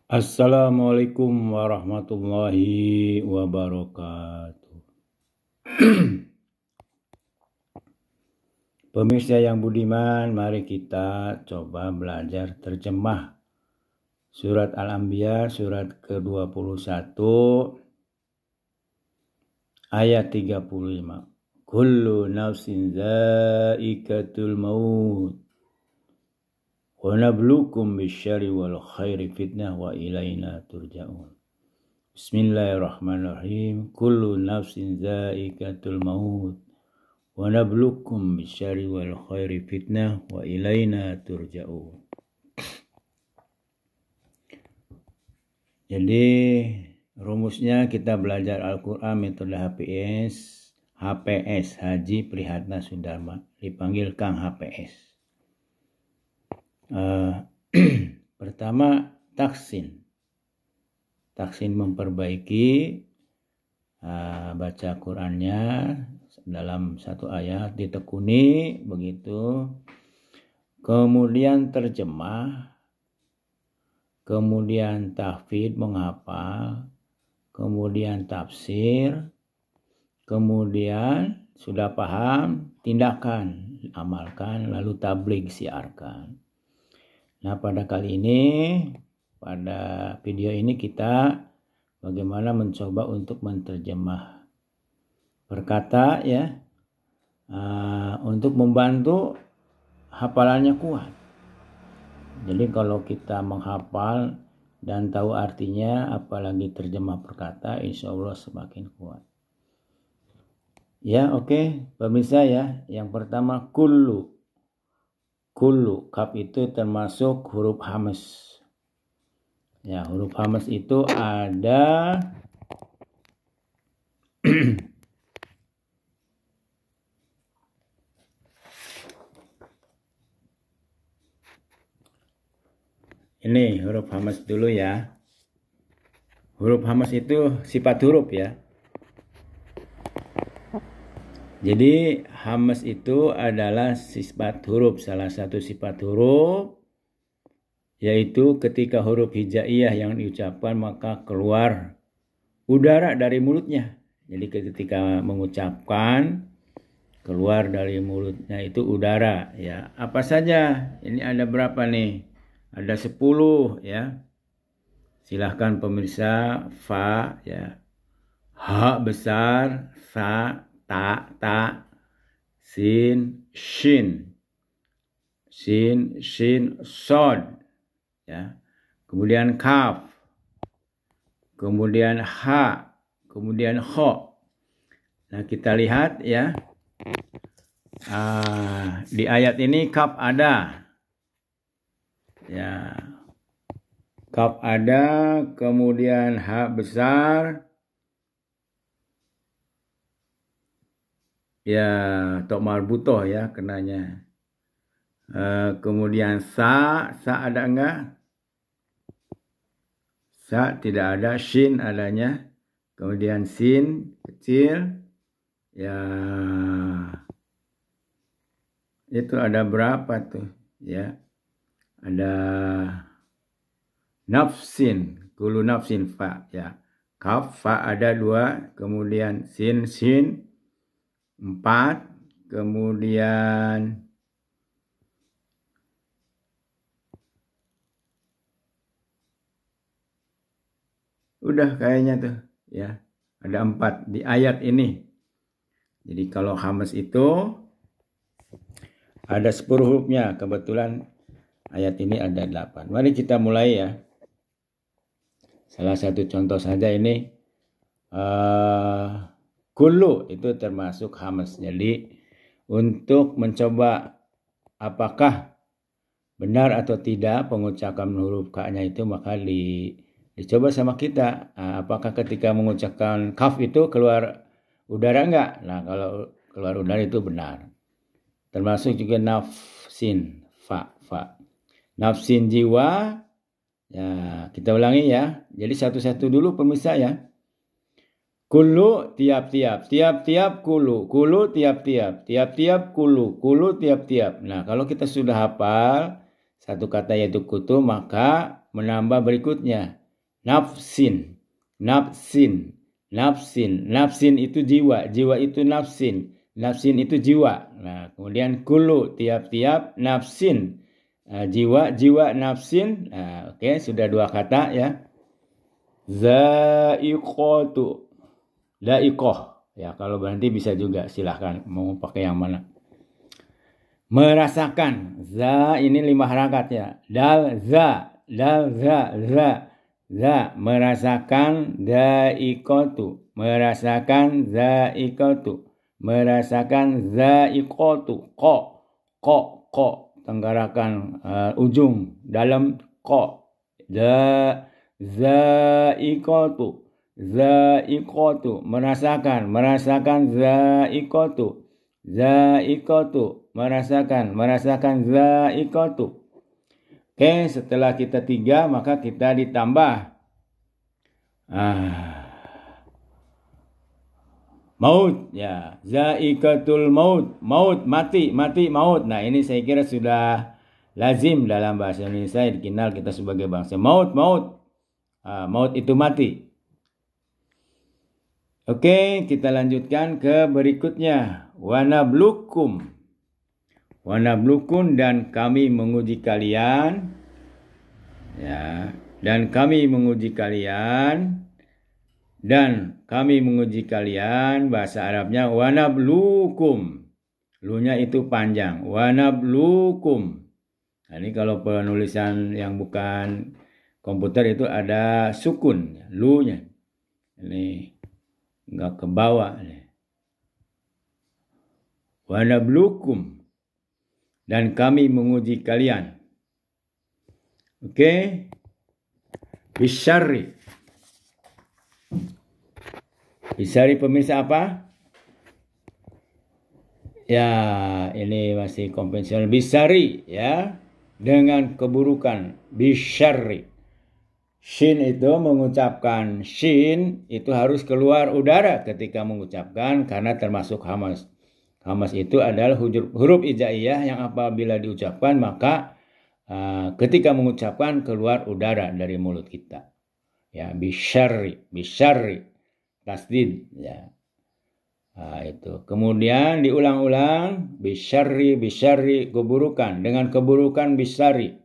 Assalamualaikum warahmatullahi wabarakatuh. Pemirsa yang budiman, mari kita coba belajar terjemah surat Al-Anbiya surat ke-21 ayat 35. Kullu nafsin za'iqatul maut wa nabluukum bisyarri wal khairi fitnah wa ilaina turja'un. Bismillahirrahmanirrahim. Kullu nafsin za'iqatul maut wa nabluukum bisyarri wal khairi fitnah wa ilaina turja'un. Jadi rumusnya kita belajar Al-Quran metode HPS Haji Prihatna Sundama, dipanggil Kang HPS. Pertama, taksin memperbaiki baca Qurannya dalam satu ayat ditekuni begitu, kemudian terjemah, kemudian tahfidz menghafal, kemudian tafsir, kemudian sudah paham tindakan amalkan, lalu tabligh siarkan. Nah, pada kali ini, pada video ini kita bagaimana mencoba untuk menterjemah perkata ya, untuk membantu hafalannya kuat. Jadi kalau kita menghafal dan tahu artinya, apalagi terjemah perkata, insya Allah semakin kuat. Ya, oke, pemirsa ya. Yang pertama, kullu. Kullu, kaf itu termasuk huruf hamz. Ya, huruf hamz itu ada ini huruf hamz dulu ya. Huruf hamz itu sifat huruf ya. Jadi hamz itu adalah sifat huruf, salah satu sifat huruf, yaitu ketika huruf hijaiyah yang diucapkan maka keluar udara dari mulutnya. Jadi ketika mengucapkan keluar dari mulutnya itu udara ya. Apa saja? Ini ada berapa nih? Ada 10 ya. Silahkan pemirsa. Fa ya. Ha besar, sa, ta, sin, shin, sod ya. Kemudian kaf, kemudian ha, kemudian kho. Nah, kita lihat ya, di ayat ini kaf ada ya, kaf ada, kemudian ha besar ya, tok marbutoh ya kenanya. Kemudian sa ada enggak? Sa tidak ada, shin adanya. Kemudian sin kecil ya, itu ada berapa tuh ya? Ada nafsin, kulu nafsin fa ya. Kaf fa ada 2, kemudian sin 4, kemudian udah kayaknya tuh ya, ada 4 di ayat ini. Jadi kalau hamz itu ada 10 hurufnya, kebetulan ayat ini ada 8. Mari kita mulai ya. Salah satu contoh saja ini, kullu itu termasuk hamz. Jadi untuk mencoba apakah benar atau tidak pengucapan huruf K-nya itu, maka dicoba sama kita. Apakah ketika mengucapkan kaf itu keluar udara enggak? Nah, kalau keluar udara itu benar. Termasuk juga nafsin, fa. Nafsin jiwa. Ya, kita ulangi ya. Jadi satu-satu dulu pemirsa ya. Kullu tiap-tiap, kulu tiap-tiap, kulu tiap-tiap. Nah, kalau kita sudah hafal satu kata yaitu kutu, maka menambah berikutnya. nafsin, nafsin, nafsin, nafsin itu jiwa, jiwa itu nafsin, nafsin itu jiwa. Nah, kemudian kullu, tiap-tiap, nafsin, jiwa, jiwa, nafsin. Nah, oke, sudah dua kata ya. Zaiqatu, daiqoh. Ya, kalau berhenti bisa juga, silahkan mau pakai yang mana. Merasakan, za ini 5 harakat ya. Dal, za, za, merasakan, daiqatu, merasakan, zaiqatu, merasakan, zaiqatu, ko, tenggarakan ujung dalam ko, zaiqatu, merasakan, zaiqatu, merasakan zaiqatu. Oke, setelah kita 3 maka kita ditambah maut ya, zaiqatul maut, mati, maut. Nah, ini saya kira sudah lazim dalam bahasa Indonesia, dikenal kita sebagai bangsa. Maut itu mati. Oke, kita lanjutkan ke berikutnya. Wanablukum, dan kami menguji kalian. Ya, dan kami menguji kalian. Bahasa Arabnya wanablukum. Lu-nya itu panjang. Wanablukum. Nah, ini kalau penulisan yang bukan komputer itu ada sukun, lu-nya. Ini enggak ke bawah. Wanablukum, dan kami menguji kalian. Oke. Bisyarri. Bisyarri pemirsa apa? Ya, ini masih konvensional. Bisyarri ya, dengan keburukan. Bisyarri. Shin itu mengucapkan shin itu harus keluar udara ketika mengucapkan karena termasuk hamas. Hamas itu adalah huruf hijaiyah yang apabila diucapkan maka ketika mengucapkan keluar udara dari mulut kita. Ya, bisyarri, tasdid ya. Nah, itu. Kemudian diulang-ulang bisyarri, keburukan, dengan keburukan bisyarri.